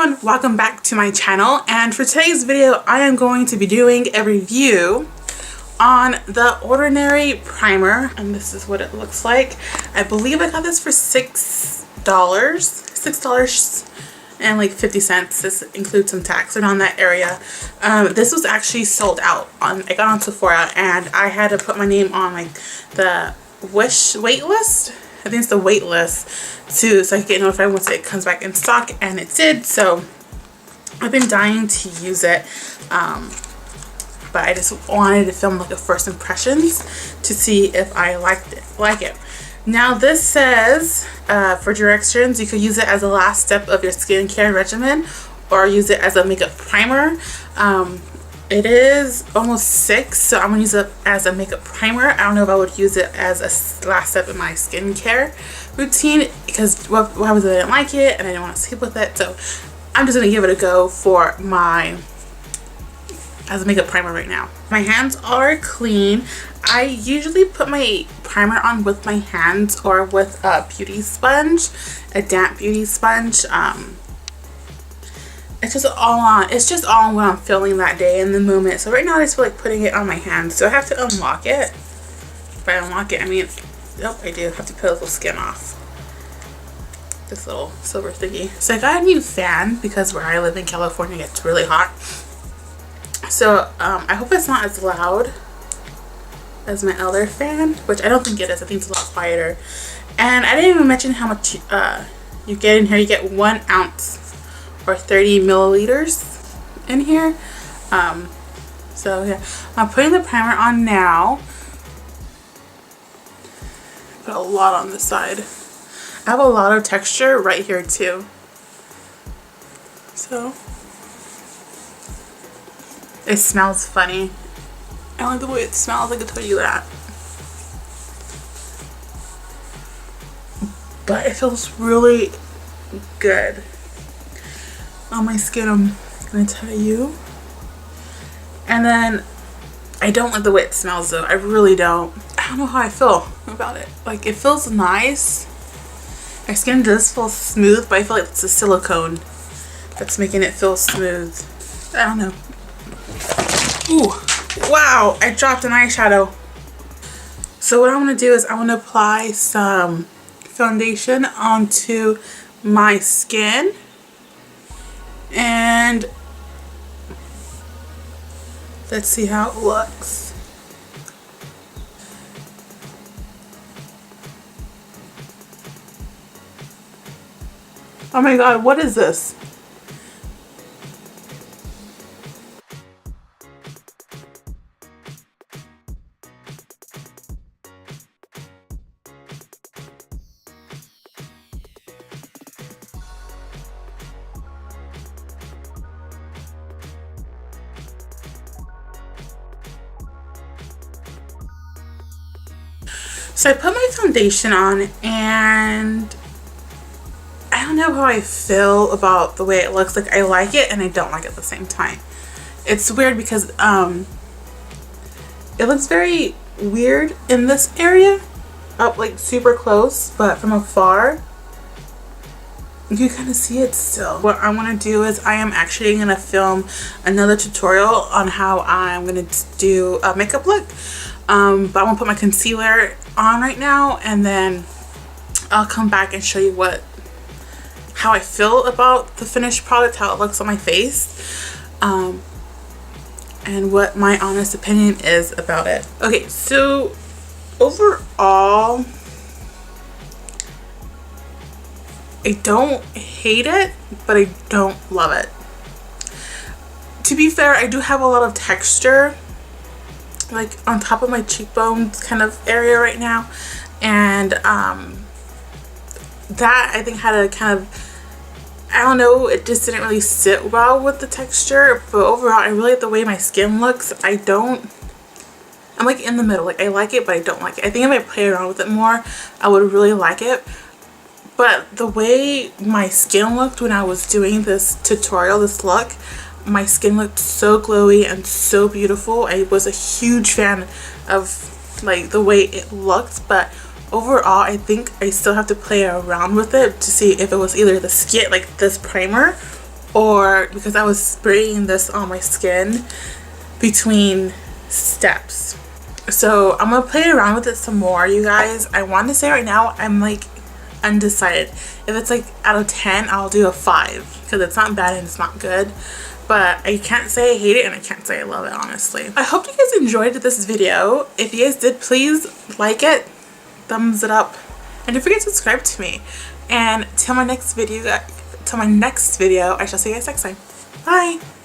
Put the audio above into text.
everyone, welcome back to my channel, and for today's video I am going to be doing a review on the Ordinary primer, and this is what it looks like. I believe I got this for $6 and like 50 cents. This includes some tax around that area. This was actually sold out on, I got on Sephora and I had to put my name on like the wait list. I think it's the wait list too, so I can get notified once it comes back in stock, and it did. So I've been dying to use it, but I just wanted to film like a first impressions to see if I like it. Now this says for directions, you could use it as a last step of your skincare regimen or use it as a makeup primer. It is almost 6, so I'm gonna use it as a makeup primer. I don't know if I would use it as a last step in my skincare routine because what happens if I didn't like it and I didn't want to sleep with it. So I'm just gonna give it a go for as a makeup primer right now. My hands are clean. I usually put my primer on with my hands or with a beauty sponge, a damp beauty sponge. It's just all on. It's just all on what I'm feeling that day in the moment. So right now I just feel like putting it on my hands. So I have to unlock it. If I unlock it, I mean, nope, I do have to peel the little skin off. This little silver thingy. So I got a new fan because where I live in California it gets really hot. So I hope it's not as loud as my other fan, which I don't think it is. I think it's a lot quieter. And I didn't even mention how much you get in here. You get 1 ounce or 30 milliliters in here. So yeah, I'm putting the primer on now. Put a lot on the side. I have a lot of texture right here too. So it smells funny. I don't like the way it smells, I can tell you that. But it feels really good on my skin, I'm gonna tell you. And then I don't like the way it smells though. I really don't. I don't know how I feel about it. Like, it feels nice. My skin does feel smooth, but I feel like it's the silicone that's making it feel smooth. I don't know. Ooh, wow, I dropped an eyeshadow. So what I want to do is I want to apply some foundation onto my skin. And let's see how it looks. Oh my god, what is this? So I put my foundation on and I don't know how I feel about the way it looks. Like, I like it and I don't like it at the same time. It's weird because it looks very weird in this area, up like super close, but from afar you can kind of see it still. What I want to do is I am actually going to film another tutorial on how I'm going to do a makeup look. But I'm going to put my concealer on right now and then I'll come back and show you how I feel about the finished product, how it looks on my face, and what my honest opinion is about it. Okay, so overall I don't hate it, but I don't love it. To be fair, I do have a lot of texture like on top of my cheekbones kind of area right now, and that I think had a kind of, I don't know, it just didn't really sit well with the texture. But overall I really like the way my skin looks. I'm like in the middle. Like, I like it but I don't like it. I think if I play around with it more I would really like it. But the way my skin looked when I was doing this tutorial, this look, my skin looked so glowy and so beautiful. I was a huge fan of like the way it looked, but overall I think I still have to play around with it to see if it was either the skin, like this primer, or because I was spraying this on my skin between steps. So I'm gonna play around with it some more, you guys. I want to say right now I'm like undecided. If it's like out of 10, I'll do a 5 because it's not bad and it's not good. But I can't say I hate it and I can't say I love it, honestly. I hope you guys enjoyed this video. If you guys did, please like it, thumbs it up, and don't forget to subscribe to me. And till my next video, I shall see you guys next time. Bye!